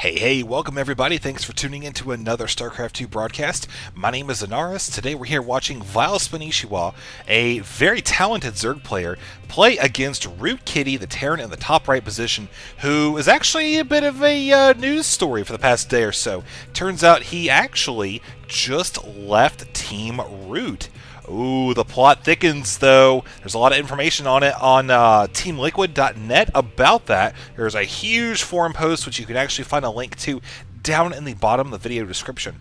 Hey, welcome everybody. Thanks for tuning in to another StarCraft 2 broadcast. My name is Anaris. Today we're here watching vileSpanishiwa, a very talented Zerg player, play against ROOTkitty, the Terran in the top right position, who is actually a bit of a news story for the past day or so. Turns out he actually just left Team Root. Ooh, the plot thickens, though. There's a lot of information on it on teamliquid.net about that. There's a huge forum post, which you can actually find a link to down in the bottom of the video description.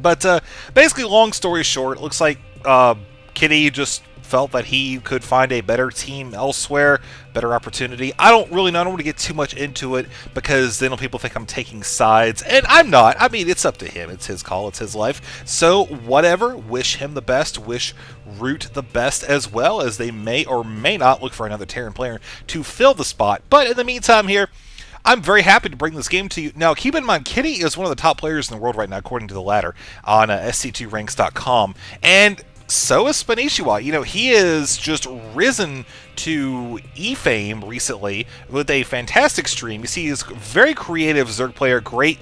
But basically, long story short, it looks like Kitty just felt that he could find a better team elsewhere, better opportunity. I don't want to get too much into it because then people think I'm taking sides, and I'm not. I mean, it's up to him. It's his call. It's his life. So whatever. Wish him the best. Wish Root the best as well, as they may or may not look for another Terran player to fill the spot. But in the meantime here, I'm very happy to bring this game to you. Now, keep in mind, Kitty is one of the top players in the world right now, according to the ladder on SC2ranks.com, and so is Spanishiwa. You know, he has just risen to E-fame recently with a fantastic stream. You see, he's a very creative Zerg player, great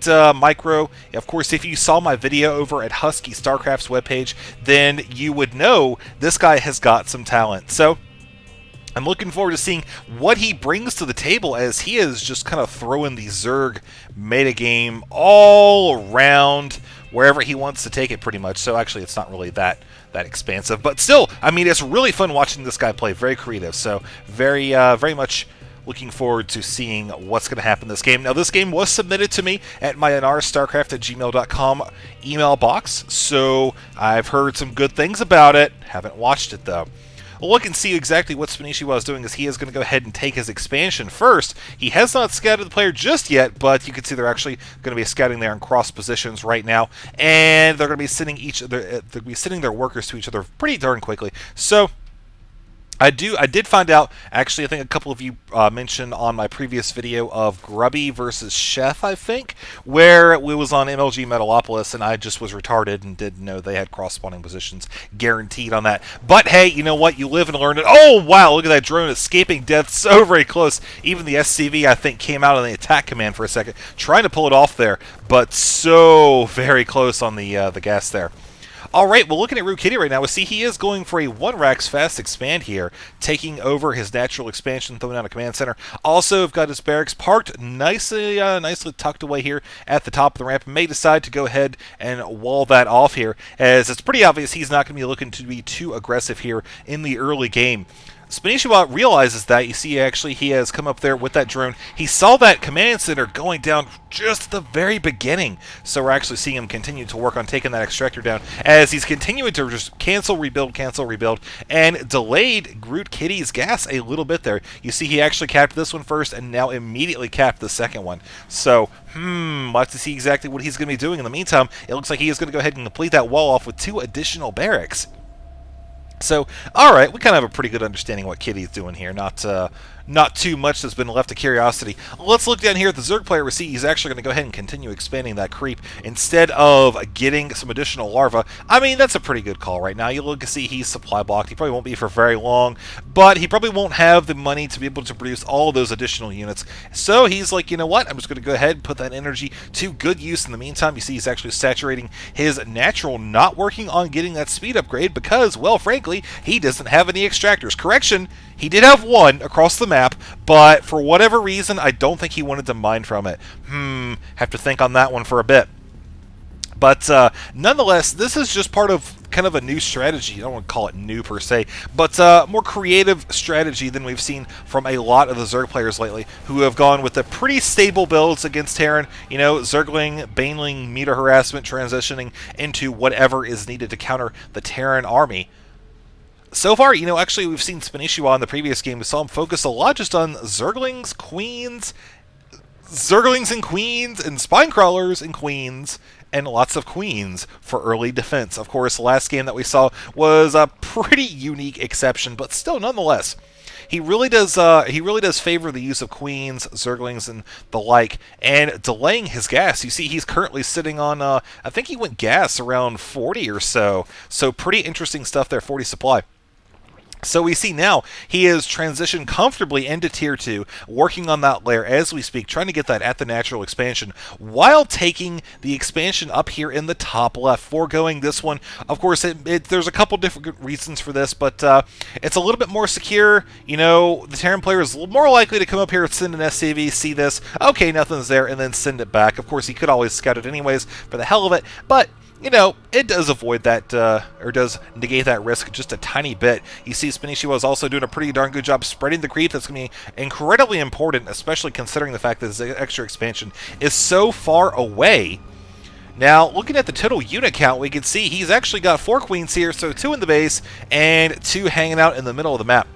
micro. Of course, if you saw my video over at ROOTkitty Starcraft's webpage, then you would know this guy has got some talent. So I'm looking forward to seeing what he brings to the table, as he is just kind of throwing the Zerg metagame all around wherever he wants to take it, pretty much. So actually, it's not really that expansive, but still, I mean, it's really fun watching this guy play. Very creative. So very much looking forward to seeing what's going to happen in this game. Now, this game was submitted to me at my anarstarcraft@gmail.com email box, so I've heard some good things about it. Haven't watched it though. We'll look and see exactly what Spanishiwa is doing, as he is going to go ahead and take his expansion first. He has not scouted the player just yet, but you can see they're actually going to be scouting there in cross positions right now, and they're going to be sending their workers to each other pretty darn quickly. So I did find out, actually, I think a couple of you mentioned on my previous video of Grubby versus Chef, I think, where it was on MLG Metalopolis, and I just was retarded and didn't know they had cross-spawning positions guaranteed on that. But hey, you know what? You live and learn it. Oh, wow, look at that drone escaping death so very close. Even the SCV, I think, came out on the attack command for a second, trying to pull it off there, but so very close on the gas there. Alright, well, looking at ROOTkitty right now, we see he is going for a 1-Rax fast expand here, taking over his natural expansion, throwing down a command center. Also, we've got his barracks parked nicely tucked away here at the top of the ramp. May decide to go ahead and wall that off here, as it's pretty obvious he's not going to be looking to be too aggressive here in the early game. Spanishiwa realizes that. You see, actually, he has come up there with that drone. He saw that command center going down just at the very beginning. So we're actually seeing him continue to work on taking that extractor down, as he's continuing to just cancel, rebuild, and delayed ROOTkitty's gas a little bit there. You see, he actually capped this one first, and now immediately capped the second one. So, we'll have to see exactly what he's going to be doing. In the meantime, it looks like he is going to go ahead and complete that wall off with 2 additional barracks. So, alright, we kind of have a pretty good understanding what Kitty's doing here. Not too much that's been left to curiosity. Let's look down here at the Zerg player. We see he's actually going to go ahead and continue expanding that creep instead of getting some additional larvae. I mean, that's a pretty good call right now. You look and see he's supply blocked. He probably won't be for very long, but he probably won't have the money to be able to produce all of those additional units. So he's like, you know what? I'm just going to go ahead and put that energy to good use. In the meantime, you see he's actually saturating his natural, not working on getting that speed upgrade because, well, frankly, he doesn't have any extractors. Correction, he did have one across the map, but for whatever reason, I don't think he wanted to mine from it. Have to think on that one for a bit. But nonetheless, this is just part of kind of a new strategy. I don't want to call it new per se, but more creative strategy than we've seen from a lot of the Zerg players lately, who have gone with the pretty stable builds against Terran. You know, Zergling, Baneling, meter harassment, transitioning into whatever is needed to counter the Terran army. So far, you know, actually we've seen Spanishiwa in the previous game. We saw him focus a lot just on Zerglings and Queens, and Spinecrawlers and Queens, and lots of Queens for early defense. Of course, the last game that we saw was a pretty unique exception, but still, nonetheless, he really does favor the use of Queens, Zerglings, and the like, and delaying his gas. You see, he's currently sitting on, I think he went gas around 40 or so. So pretty interesting stuff there, 40 supply. So we see now he has transitioned comfortably into Tier 2, working on that layer as we speak, trying to get that at the natural expansion, while taking the expansion up here in the top left, foregoing this one. Of course, there's a couple different reasons for this, but it's a little bit more secure. You know, the Terran player is more likely to come up here and send an SCV, see this, okay, nothing's there, and then send it back. Of course, he could always scout it anyways for the hell of it, but you know, it does avoid that, or does negate that risk just a tiny bit. You see SpanishiWa is also doing a pretty darn good job spreading the creep. That's going to be incredibly important, especially considering the fact that this extra expansion is so far away. Now, looking at the total unit count, we can see he's actually got 4 queens here, so 2 in the base and 2 hanging out in the middle of the map.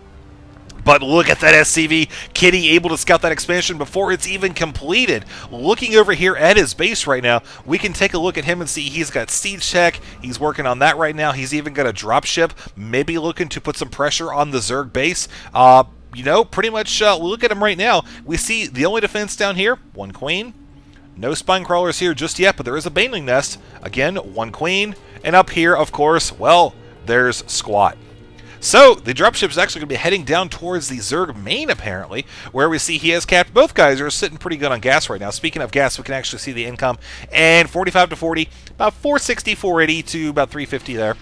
But look at that SCV, Kitty able to scout that expansion before it's even completed. Looking over here at his base right now, we can take a look at him and see he's got siege tech. He's working on that right now. He's even got a dropship, maybe looking to put some pressure on the Zerg base. You know, pretty much look at him right now. We see the only defense down here, 1 queen. No spine crawlers here just yet, but there is a baneling nest. Again, 1 queen. And up here, of course, well, there's squat. So, the dropship is actually going to be heading down towards the Zerg main, apparently, where we see he has capped. Both guys are sitting pretty good on gas right now. Speaking of gas, we can actually see the income. And 45 to 40, about 460, 480 to about 350 there.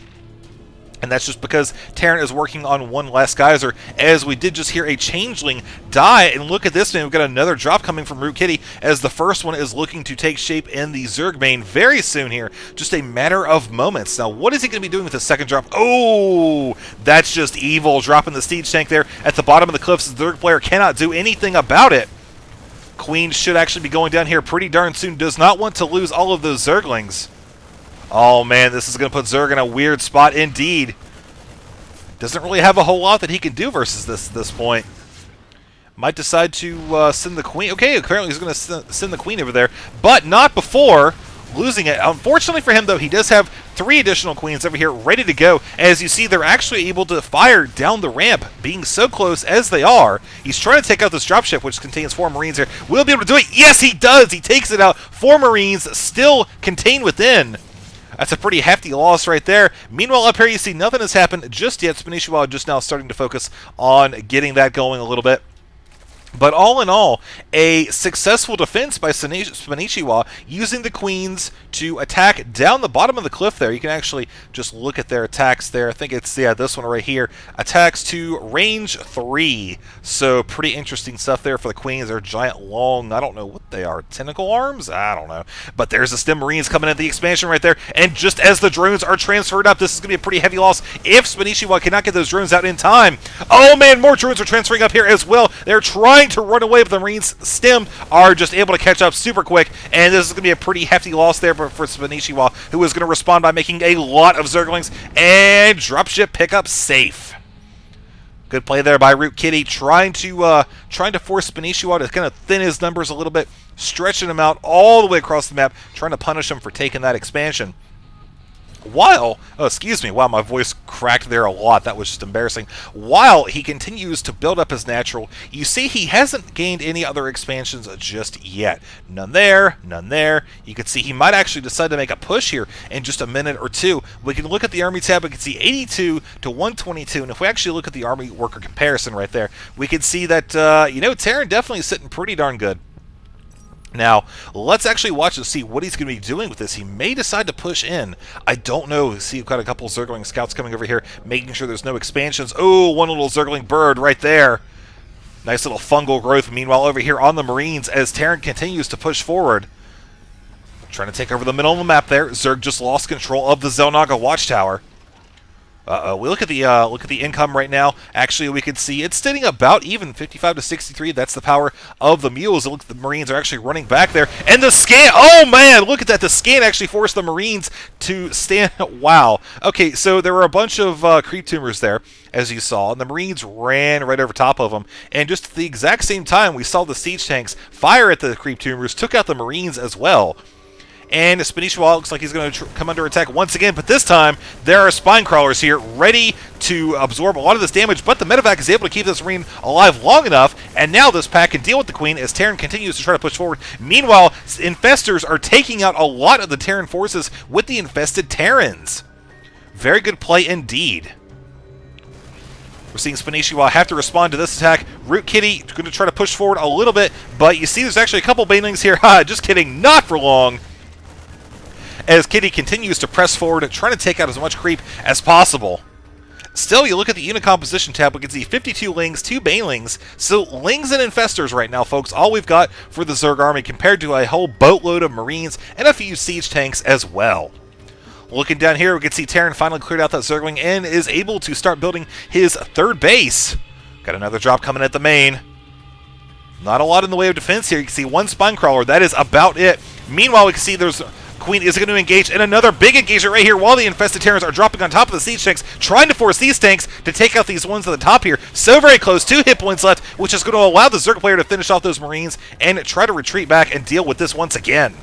And that's just because Terran is working on 1 less geyser, as we did just hear a changeling die. And look at this, man. We've got another drop coming from ROOTkitty, as the first one is looking to take shape in the Zerg main very soon here. Just a matter of moments. Now, what is he going to be doing with the second drop? Oh, that's just evil. Dropping the siege tank there at the bottom of the cliffs. The Zerg player cannot do anything about it. Queen should actually be going down here pretty darn soon. Does not want to lose all of those Zerglings. Oh, man, this is going to put Zerg in a weird spot indeed. Doesn't really have a whole lot that he can do versus this at this point. Might decide to send the queen. Okay, apparently he's going to send the queen over there, but not before losing it. Unfortunately for him, though, he does have 3 additional queens over here ready to go. As you see, they're actually able to fire down the ramp, being so close as they are. He's trying to take out this dropship, which contains 4 Marines here. Will he be able to do it? Yes, he does! He takes it out. 4 Marines still contained within. That's a pretty hefty loss right there. Meanwhile, up here, you see nothing has happened just yet. SpanishiWa just now starting to focus on getting that going a little bit. But all in all, a successful defense by SpanishiWa, using the queens to attack down the bottom of the cliff there. You can actually just look at their attacks there. I think it's, yeah, this one right here. Attacks to range 3. So pretty interesting stuff there for the queens. They're giant, long, I don't know what they are, tentacle arms? I don't know. But there's the stem Marines coming into the expansion right there. And just as the drones are transferred up, this is going to be a pretty heavy loss if SpanishiWa cannot get those drones out in time. Oh man, more drones are transferring up here as well. They're trying to run away, but the Marines stem are just able to catch up super quick, and this is going to be a pretty hefty loss there for SpanishiWa, who is going to respond by making a lot of Zerglings, and dropship pickup safe. Good play there by ROOTkitty, trying to force SpanishiWa to kind of thin his numbers a little bit, stretching him out all the way across the map, trying to punish him for taking that expansion. While, oh, excuse me, wow, my voice cracked there a lot. That was just embarrassing. While he continues to build up his natural, you see he hasn't gained any other expansions just yet. None there, none there. You can see he might actually decide to make a push here in just a minute or two. We can look at the army tab. We can see 82 to 122. And if we actually look at the army worker comparison right there, we can see that, you know, Terran definitely is sitting pretty darn good. Now, let's actually watch and see what he's going to be doing with this. He may decide to push in. I don't know. See, we've got a couple Zergling scouts coming over here, making sure there's no expansions. Oh, one little Zergling bird right there. Nice little fungal growth. Meanwhile, over here on the Marines, as Terran continues to push forward. Trying to take over the middle of the map there. Zerg just lost control of the Xel'Naga watchtower. We look at the income right now. Actually, we can see it's sitting about even, 55 to 63. That's the power of the mules. Look, the Marines are actually running back there, and the scan. Oh man, look at that! The scan actually forced the Marines to stand. Wow. Okay, so there were a bunch of creep tumors there, as you saw, and the Marines ran right over top of them. And just at the exact same time, we saw the siege tanks fire at the creep tumors, took out the Marines as well. And SpanishiWa looks like he's going to come under attack once again, but this time there are spine crawlers here ready to absorb a lot of this damage, but the medevac is able to keep this Marine alive long enough, and now this pack can deal with the Queen as Terran continues to try to push forward. Meanwhile, infestors are taking out a lot of the Terran forces with the infested Terrans. Very good play indeed. We're seeing Spanishiwa have to respond to this attack. ROOTkitty going to try to push forward a little bit, but you see there's actually a couple banelings here. Just kidding, not for long. As Kitty continues to press forward, trying to take out as much creep as possible. Still, you look at the unit composition tab, we can see 52 Lings, 2 Banelings. So, Lings and Infestors right now, folks, all we've got for the Zerg army compared to a whole boatload of Marines and a few siege tanks as well. Looking down here, we can see Terran finally cleared out that Zergling and is able to start building his third base. Got another drop coming at the main. Not a lot in the way of defense here. You can see one Spine Crawler. That is about it. Meanwhile, we can see there's Queen is going to engage in another big engagement right here while the infested Terrans are dropping on top of the siege tanks, trying to force these tanks to take out these ones at the top here. So very close, 2 hit points left, which is going to allow the Zerg player to finish off those Marines and try to retreat back and deal with this once again.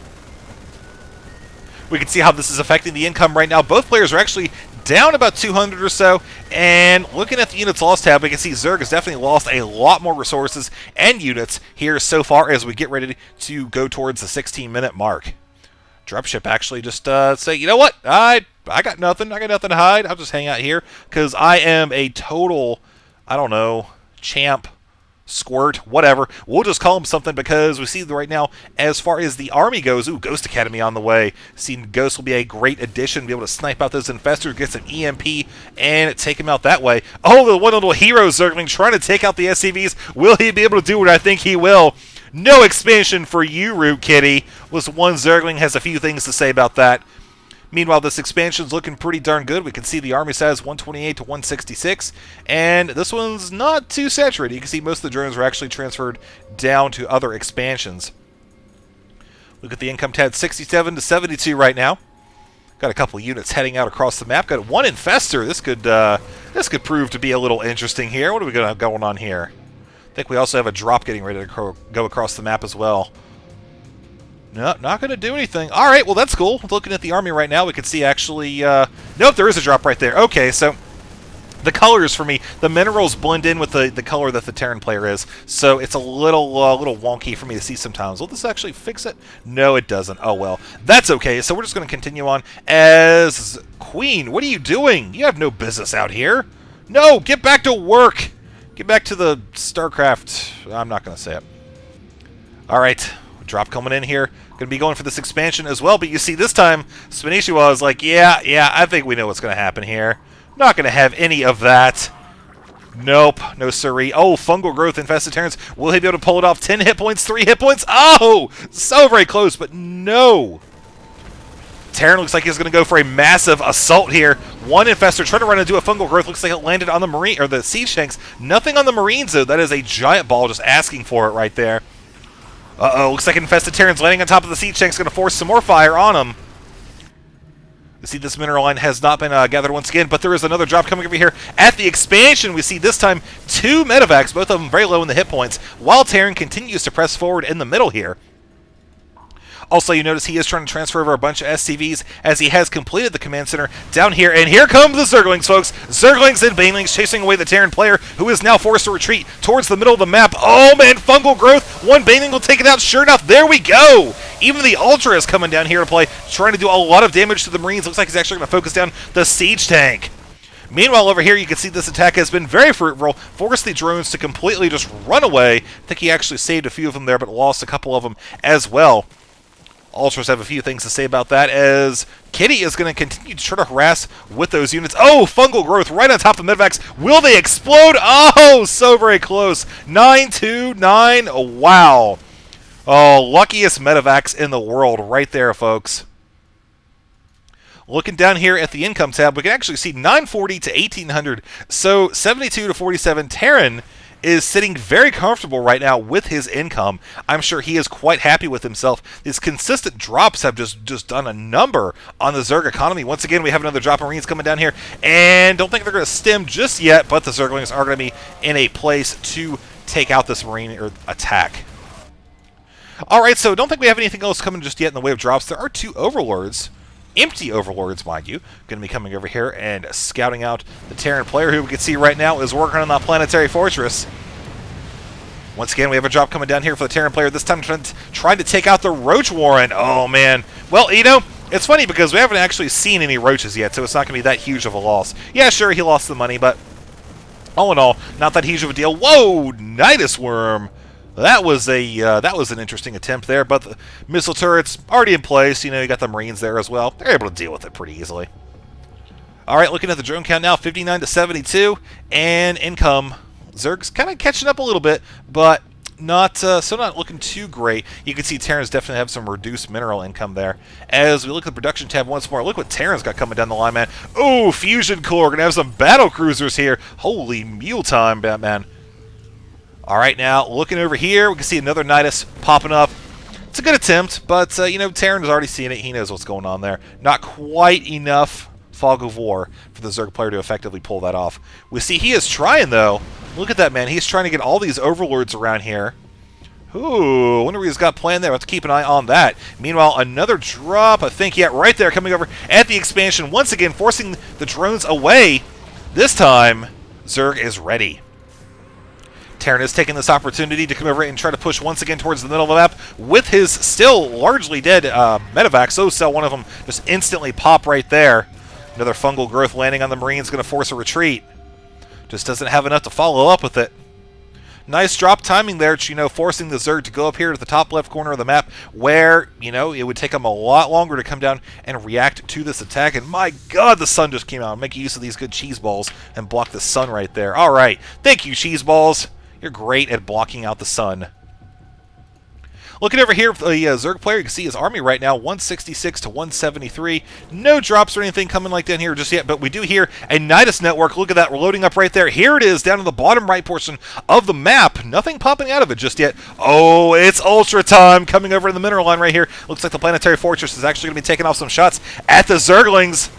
We can see how this is affecting the income right now. Both players are actually down about 200 or so, and looking at the units lost tab, we can see Zerg has definitely lost a lot more resources and units here so far as we get ready to go towards the 16-minute mark. Dropship actually just say, you know what, I got nothing to hide, I'll just hang out here, because I am a total, I don't know, champ, squirt, whatever. We'll just call him something because we see right now, as far as the army goes, ooh, Ghost Academy on the way. Seeing Ghost will be a great addition, be able to snipe out those infestors, get some EMP, and take him out that way. Oh, the one little hero Zergling trying to take out the SCVs. Will he be able to do what I think he will? No expansion for you, ROOTkitty. Was one Zergling has a few things to say about that. Meanwhile, this expansion's looking pretty darn good. We can see the army size 128 to 166, and this one's not too saturated. You can see most of the drones are actually transferred down to other expansions. Look at the income tab, 67 to 72 right now. Got a couple units heading out across the map. Got one infestor. This could prove to be a little interesting here. What do we got going on here? I think we also have a drop getting ready to go across the map as well. No, not going to do anything. All right, well, that's cool. Looking at the army right now, we can see actually... nope, there is a drop right there. Okay, so the colors for me, the minerals blend in with the color that the Terran player is, so it's a little wonky for me to see sometimes. Will this actually fix it? No, it doesn't. Oh, well. That's okay, so we're just going to continue on. As Queen, what are you doing? You have no business out here. No, get back to work. Get back to the StarCraft. I'm not going to say it. All right. Drop coming in here. Going to be going for this expansion as well, but you see this time, Spanishiwa is like, yeah, I think we know what's going to happen here. Not going to have any of that. Nope, no siree. Oh, fungal growth infested Terrans. Will he be able to pull it off? 10 hit points, 3 hit points. Oh, so very close, but no. Terran looks like he's going to go for a massive assault here. One infestor trying to run into a fungal growth. Looks like it landed on the marine or the siege tanks. Nothing on the Marines though. That is a giant ball just asking for it right there. Uh-oh, looks like infested Terrans landing on top of the siege tank is going to force some more fire on them. You see this mineral line has not been gathered once again, but there is another drop coming over here. At the expansion, we see this time 2 medevacs, both of them very low in the hit points, while Terran continues to press forward in the middle here. Also, you notice he is trying to transfer over a bunch of SCVs as he has completed the command center down here. And here come the Zerglings, folks. Zerglings and Banelings chasing away the Terran player, who is now forced to retreat towards the middle of the map. Oh, man, fungal growth. One Baneling will take it out. Sure enough, there we go. Even the Ultra is coming down here to play, trying to do a lot of damage to the Marines. Looks like he's actually going to focus down the siege tank. Meanwhile, over here, you can see this attack has been very fruitful, forced the drones to completely just run away. I think he actually saved a few of them there, but lost a couple of them as well. Ultras have a few things to say about that, as Kitty is going to continue to try to harass with those units. Oh, fungal growth right on top of medevacs. Will they explode? Oh, so very close. 929. Wow. Oh, luckiest medevacs in the world right there, folks. Looking down here at the income tab, we can actually see 940 to 1800. So 72 to 47. Terran is sitting very comfortable right now with his income. I'm sure he is quite happy with himself. His consistent drops have just done a number on the Zerg economy. Once again, we have another drop of Marines coming down here, and don't think they're going to stem just yet, but the Zerglings are going to be in a place to take out this Marine or attack. Alright, so don't think we have anything else coming just yet in the way of drops. There are 2 Overlords. Empty Overlords, mind you, going to be coming over here and scouting out the Terran player, who we can see right now is working on that planetary fortress. Once again, we have a drop coming down here for the Terran player, this time trying to take out the Roach Warren. Oh, man. Well, you know, it's funny because we haven't actually seen any Roaches yet, so it's not going to be that huge of a loss. Yeah, sure, he lost the money, but All in all, not that huge of a deal. Whoa, Nidus Worm! That was an interesting attempt there, but the missile turret's already in place. You know, you got the Marines there as well. They're able to deal with it pretty easily. All right, looking at the drone count now, 59 to 72, and income. Zerg's kind of catching up a little bit, but still not looking too great. You can see Terrans definitely have some reduced mineral income there. As we look at the production tab once more, look what Terran's got coming down the line, man. Oh, Fusion Core, gonna have some battle cruisers here. Holy mule time, Batman. All right, now looking over here, we can see another Nidus popping up. It's a good attempt, but you know, Terran has already seen it. He knows what's going on there. Not quite enough Fog of War for the Zerg player to effectively pull that off. We see he is trying, though. Look at that, man. He's trying to get all these overlords around here. Ooh, I wonder what he's got planned there. We'll have to keep an eye on that. Meanwhile, another drop, I think, yeah, right there, coming over at the expansion. Once again, forcing the drones away. This time, Zerg is ready. Terran is taking this opportunity to come over and try to push once again towards the middle of the map with his still largely dead medevac. So one of them just instantly pop right there. Another fungal growth landing on the Marines, going to force a retreat. Just doesn't have enough to follow up with it. Nice drop timing there, you know, forcing the Zerg to go up here to the top left corner of the map where, you know, it would take them a lot longer to come down and react to this attack. And my God, the sun just came out. Make use of these good cheese balls and block the sun right there. All right. Thank you, cheese balls. You're great at blocking out the sun. Looking over here for the Zerg player, you can see his army right now, 166 to 173. No drops or anything coming like down here just yet, but we do hear a Nidus network. Look at that, we're loading up right there. Here it is, down in the bottom right portion of the map. Nothing popping out of it just yet. Oh, it's Ultra time coming over in the mineral line right here. Looks like the Planetary Fortress is actually going to be taking off some shots at the Zerglings.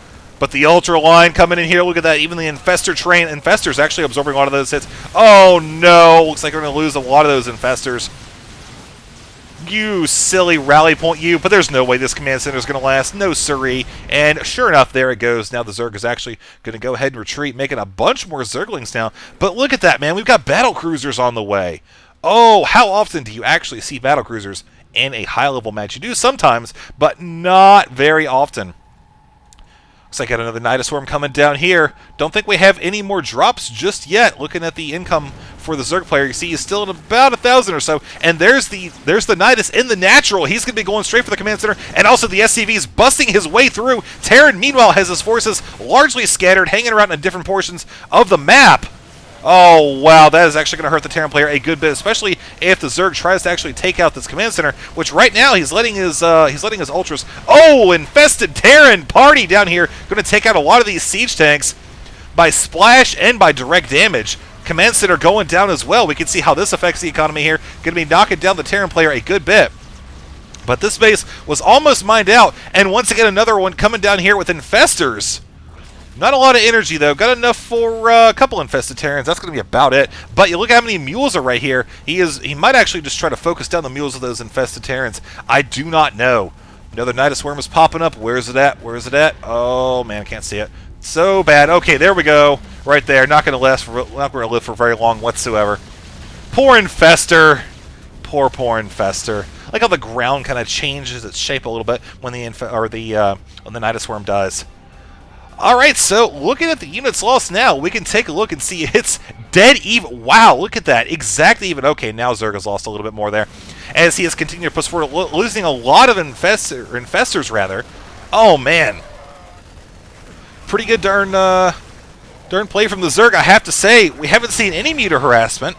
But the Ultra line coming in here, look at that. Even the Infestor train, Infestor's actually absorbing a lot of those hits. Oh no, looks like we're going to lose a lot of those Infestors. You silly rally point, you. But there's no way this command center is going to last. No siree. And sure enough, there it goes. Now the Zerg is actually going to go ahead and retreat, making a bunch more Zerglings now. But look at that, man. We've got battle cruisers on the way. Oh, how often do you actually see battle cruisers in a high-level match? You do sometimes, but not very often. Looks like I got another Nidus Worm coming down here. Don't think we have any more drops just yet. Looking at the income for the Zerg player, you see he's still at about 1,000 or so. And there's the Nidus in the natural. He's going to be going straight for the command center. And also the SCV's busting his way through. Terran, meanwhile, has his forces largely scattered, hanging around in different portions of the map. Oh, wow, that is actually going to hurt the Terran player a good bit, especially if the Zerg tries to actually take out this command center, which right now he's letting his ultras. Oh, infested Terran party down here, going to take out a lot of these siege tanks by splash and by direct damage. Command center going down as well. We can see how this affects the economy here. Going to be knocking down the Terran player a good bit. But this base was almost mined out, and once again another one coming down here with infestors. Not a lot of energy, though. Got enough for a couple infested Terrans. That's going to be about it. But you look at how many mules are right here. He might actually just try to focus down the mules of those infested Terrans. I do not know. Another Nidus Worm is popping up. Where is it at? Where is it at? Oh, man, I can't see it. So bad. Okay, there we go. Right there. Not going to last for, not going to live for very long whatsoever. Poor infestor. Poor infestor. I like how the ground kind of changes its shape a little bit when the Nidus Worm dies. Alright, so looking at the units lost now, we can take a look and see it's dead even. Wow, look at that. Exactly even. Okay, now Zerg has lost a little bit more there. As he has continued to push forward, losing a lot of infestors, rather. Oh, man. Pretty good darn play from the Zerg, I have to say. We haven't seen any muta harassment.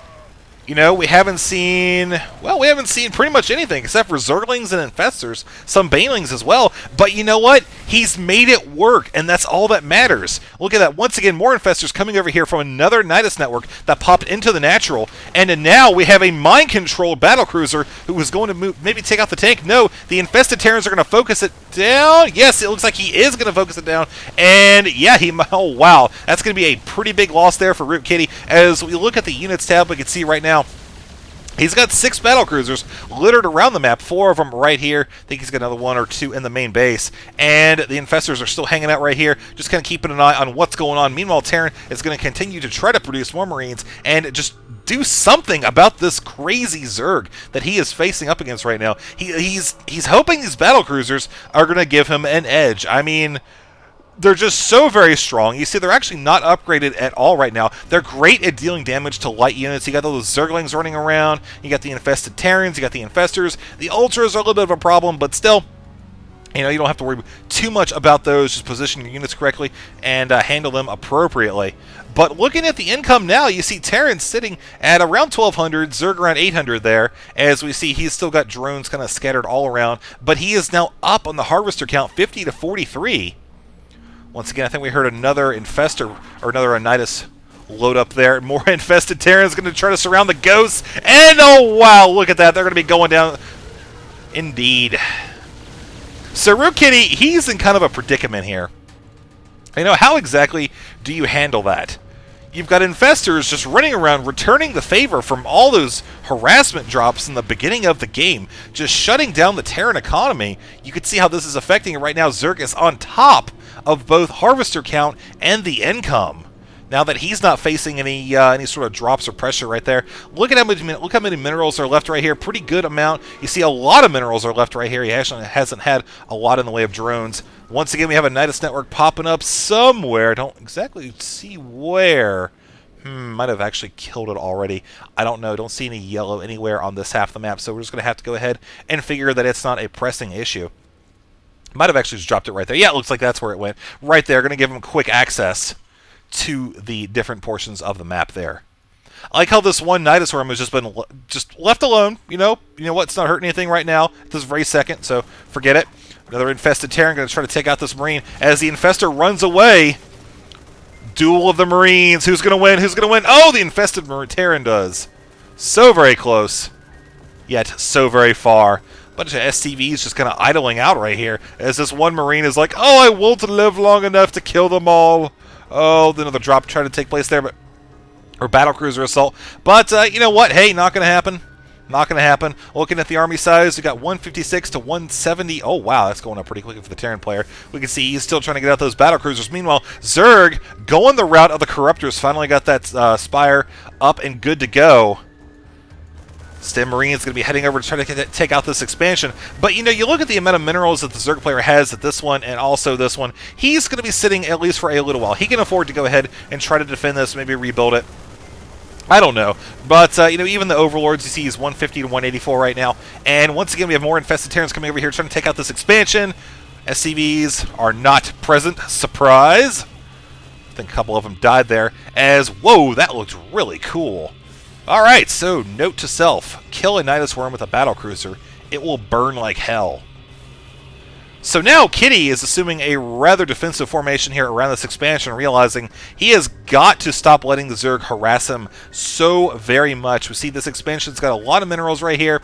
You know, we haven't seen pretty much anything except for Zerglings and Infestors, some Banelings as well. But you know what? He's made it work, and that's all that matters. Look at that. Once again, more Infestors coming over here from another Nidus network that popped into the natural. And now we have a mind-controlled battlecruiser who is going to maybe take out the tank. No, the infested Terrans are going to focus it down. Yes, it looks like he is going to focus it down. And yeah, oh wow. That's going to be a pretty big loss there for ROOTkitty. As we look at the units tab, we can see right now, he's got 6 battlecruisers littered around the map, 4 of them right here. I think he's got another 1 or 2 in the main base. And the infestors are still hanging out right here, just kind of keeping an eye on what's going on. Meanwhile, Terran is going to continue to try to produce more Marines and just do something about this crazy Zerg that he is facing up against right now. He's hoping these battlecruisers are going to give him an edge. I mean, they're just so very strong. You see, they're actually not upgraded at all right now. They're great at dealing damage to light units. You got all those Zerglings running around. You got the infested Terrans. You got the Infestors. The Ultras are a little bit of a problem, but still, you know, you don't have to worry too much about those. Just position your units correctly and handle them appropriately. But looking at the income now, you see Terran sitting at around 1,200, Zerg around 800 there. As we see, he's still got drones kind of scattered all around. But he is now up on the Harvester count, 50 to 43. Once again, I think we heard another Infestor, or another Onitis load up there. More infested Terrans going to try to surround the Ghosts. And oh wow, look at that. They're going to be going down. Indeed. So ROOTkitty, he's in kind of a predicament here. You know, how exactly do you handle that? You've got Infestors just running around, returning the favor from all those harassment drops in the beginning of the game, just shutting down the Terran economy. You can see how this is affecting it right now. Zerg is on top of both Harvester count and the income. Now that he's not facing any sort of drops or pressure right there. Look at how many minerals are left right here. Pretty good amount. You see a lot of minerals are left right here. He actually hasn't had a lot in the way of drones. Once again, we have a Nidus network popping up somewhere. Don't exactly see where. Might have actually killed it already. I don't know. Don't see any yellow anywhere on this half of the map, so we're just going to have to go ahead and figure that it's not a pressing issue. Might have actually just dropped it right there. Yeah, it looks like that's where it went. Right there. Going to give him quick access to the different portions of the map there. I like how this one Nidus worm has just been left alone. You know what? It's not hurting anything right now at this very second, so forget it. Another infested Terran going to try to take out this Marine as the Infestor runs away. Duel of the Marines. Who's going to win? Who's going to win? Oh, the infested Terran does. So very close, yet so very far. Bunch of SCVs just kind of idling out right here as this one Marine is like, oh, I will to live long enough to kill them all. Oh, another drop trying to take place there, or battlecruiser assault. But you know what? Hey, not going to happen. Not going to happen. Looking at the army size, we got 156 to 170. Oh, wow, that's going up pretty quickly for the Terran player. We can see he's still trying to get out those battlecruisers. Meanwhile, Zerg, going the route of the Corruptors, finally got that Spire up and good to go. Stem Marine's going to be heading over to try to take out this expansion. But, you know, you look at the amount of minerals that the Zerg player has at this one and also this one. He's going to be sitting at least for a little while. He can afford to go ahead and try to defend this, maybe rebuild it. I don't know. But, you know, even the Overlords, you see, he's 150 to 184 right now. And once again, we have more infested Terrans coming over here trying to take out this expansion. SCVs are not present. Surprise! I think a couple of them died there. As, whoa, that looked really cool. Alright, so note to self. Kill a Nidus worm with a battlecruiser. It will burn like hell. So now Kitty is assuming a rather defensive formation here around this expansion, realizing he has got to stop letting the Zerg harass him so very much. We see this expansion's got a lot of minerals right here.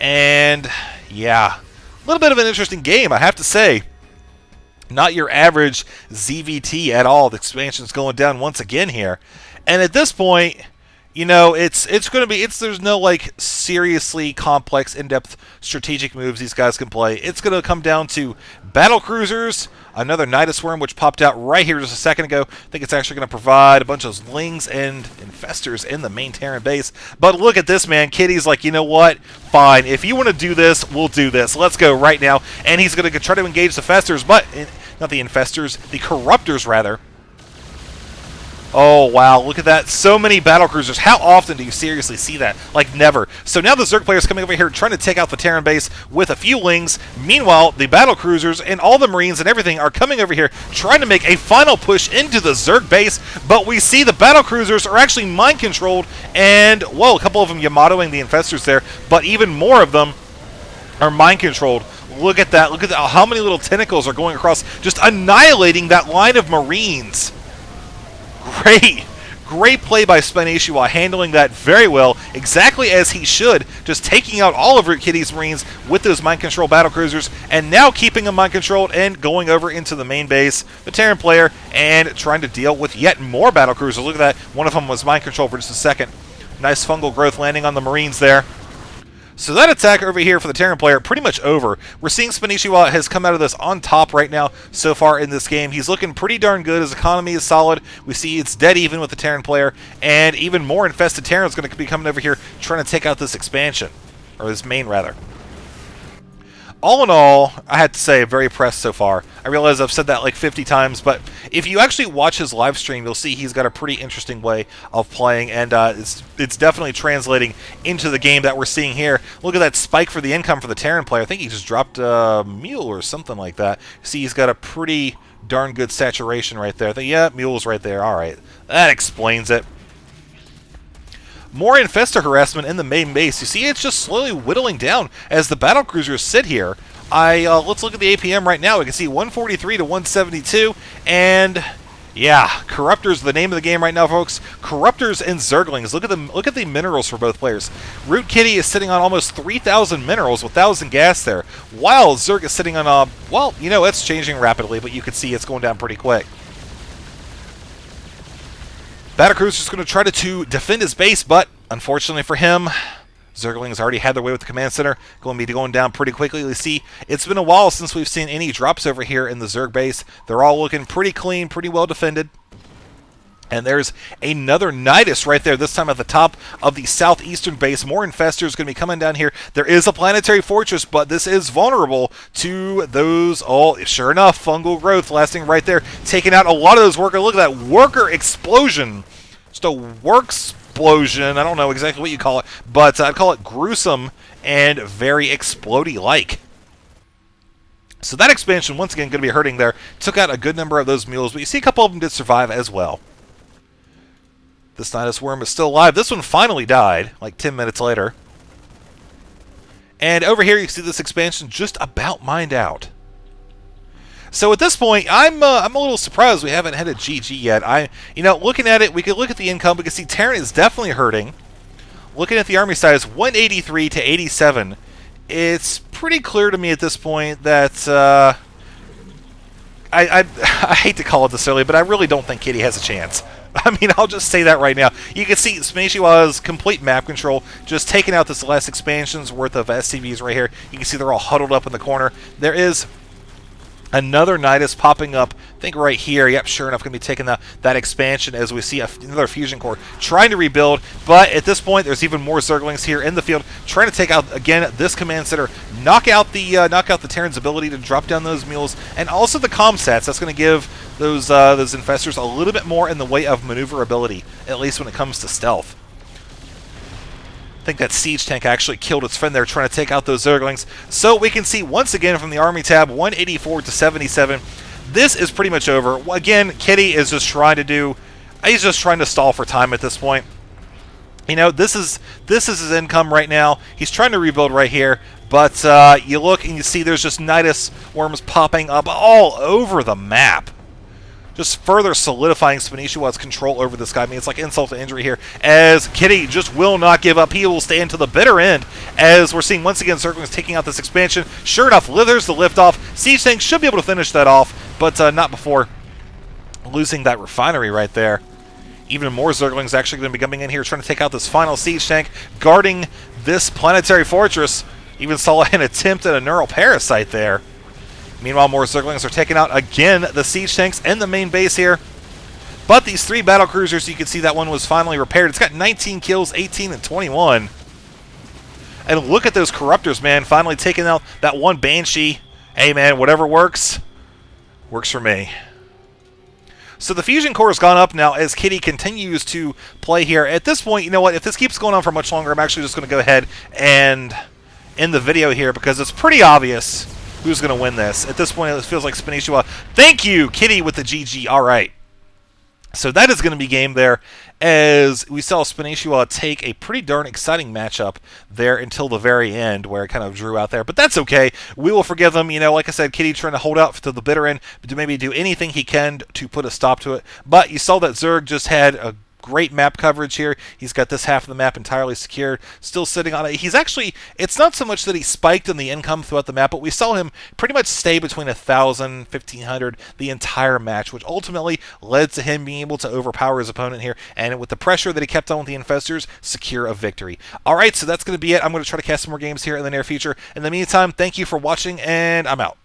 And, yeah, a little bit of an interesting game, I have to say. Not your average ZVT at all. The expansion's going down once again here. And at this point, you know, it's going to be, there's no, like, seriously complex, in-depth strategic moves these guys can play. It's going to come down to battle cruisers, another Nidus worm, which popped out right here just a second ago. I think it's actually going to provide a bunch of Zlings and Infestors in the main Terran base. But look at this, man. Kitty's like, you know what? Fine. If you want to do this, we'll do this. Let's go right now. And he's going to try to engage the Festers, but, not the Infestors, the Corruptors, rather. Oh, wow, look at that. So many battlecruisers. How often do you seriously see that? Like, never. So now the Zerg player is coming over here trying to take out the Terran base with a few Lings. Meanwhile, the battlecruisers and all the Marines and everything are coming over here trying to make a final push into the Zerg base. But we see the battlecruisers are actually mind-controlled. And, whoa, a couple of them Yamatoing the Infestors there. But even more of them are mind-controlled. Look at that. Look at that. How many little tentacles are going across, just annihilating that line of Marines. Great play by vileSpanishiwa, handling that very well, exactly as he should, just taking out all of ROOTkitty's Marines with those mind control battlecruisers, and now keeping them mind controlled and going over into the main base, the Terran player, and trying to deal with yet more battlecruisers. Look at that, one of them was mind controlled for just a second. Nice fungal growth landing on the Marines there. So that attack over here for the Terran player, pretty much over. We're seeing vileSpanishiwa has come out of this on top right now so far in this game. He's looking pretty darn good. His economy is solid. We see it's dead even with the Terran player. And even more infested Terran is going to be coming over here trying to take out this expansion. Or this main, rather. All in all, I have to say, very impressed so far. I realize I've said that like 50 times, but if you actually watch his live stream, you'll see he's got a pretty interesting way of playing, and it's definitely translating into the game that we're seeing here. Look at that spike for the income for the Terran player. I think he just dropped a mule or something like that. See, he's got a pretty darn good saturation right there. I think, yeah, mule's right there. All right, that explains it. More infestor harassment in the main base. You see, it's just slowly whittling down as the battlecruisers sit here. Let's look at the APM right now. We can see 143 to 172, and yeah, Corruptors, the name of the game right now, folks. Corruptors and Zerglings. Look at them. Look at the minerals for both players. ROOTkitty is sitting on almost 3,000 minerals with 1,000 gas there, while Zerg is sitting on well, you know, it's changing rapidly, but you can see it's going down pretty quick. Battlecruiser is going to try to defend his base, but unfortunately for him, Zerglings already had their way with the command center. Going to be going down pretty quickly. You see, it's been a while since we've seen any drops over here in the Zerg base. They're all looking pretty clean, pretty well defended. And there's another Nidus right there, this time at the top of the southeastern base. More infestors going to be coming down here. There is a planetary fortress, but this is vulnerable to those, sure enough, fungal growth lasting right there, taking out a lot of those workers. Look at that worker explosion. Just a work-splosion. I don't know exactly what you call it, but I'd call it gruesome and very explodey-like. So that expansion, once again, going to be hurting there. Took out a good number of those mules, but you see a couple of them did survive as well. This Nidus worm is still alive. This one finally died, like 10 minutes later. And over here, you see this expansion just about mined out. So at this point, I'm a little surprised we haven't had a GG yet. Looking at it, we could look at the income. We can see Terran is definitely hurting. Looking at the army size, 183 to 87. It's pretty clear to me at this point that I hate to call it this early, but I really don't think Kitty has a chance. I mean, I'll just say that right now. You can see SpanishiWa's complete map control, just taking out this last expansion's worth of SCVs right here. You can see they're all huddled up in the corner. There is another Nidus popping up, I think right here. Yep, sure enough, going to be taking that expansion as we see another fusion core trying to rebuild. But at this point, there's even more Zerglings here in the field trying to take out, again, this command center, knock out the Terran's ability to drop down those mules, and also the comsats. That's going to give those infestors a little bit more in the way of maneuverability, at least when it comes to stealth. I think that siege tank actually killed its friend there trying to take out those Zerglings. So we can see once again from the army tab, 184 to 77. This is pretty much over. Again, Kitty is just trying to stall for time at this point. You know, this is his income right now. He's trying to rebuild right here, but you look and you see there's just Nidus worms popping up all over the map. Just further solidifying SpanishiWa's control over this guy. I mean, it's like insult to injury here, as Kitty just will not give up. He will stay into the bitter end, as we're seeing once again Zerglings taking out this expansion. Sure enough, there's the liftoff. Siege Tank should be able to finish that off, but not before losing that refinery right there. Even more Zerglings actually going to be coming in here trying to take out this final Siege Tank, guarding this planetary fortress. Even saw an attempt at a neural parasite there. Meanwhile, more Zerglings are taking out, again, the siege tanks and the main base here. But these three battlecruisers, you can see that one was finally repaired. It's got 19 kills, 18 and 21. And look at those Corruptors, man, finally taking out that one Banshee. Hey, man, whatever works for me. So the fusion core has gone up now as Kitty continues to play here. At this point, you know what? If this keeps going on for much longer, I'm actually just going to go ahead and end the video here because it's pretty obvious who's going to win this. At this point, it feels like SpanishiWa. Thank you, Kitty, with the GG. All right. So that is going to be game there, as we saw SpanishiWa take a pretty darn exciting matchup there until the very end, where it kind of drew out there. But that's okay. We will forgive them. You know, like I said, Kitty trying to hold out to the bitter end, to maybe do anything he can to put a stop to it. But you saw that Zerg just had a great map coverage here. He's got this half of the map entirely secured, still sitting on it. He's actually, it's not so much that he spiked in the income throughout the map, but we saw him pretty much stay between 1,000, 1,500 the entire match, which ultimately led to him being able to overpower his opponent here, and with the pressure that he kept on with the infestors, secure a victory. Alright, so that's going to be it. I'm going to try to cast some more games here in the near future. In the meantime, thank you for watching, and I'm out.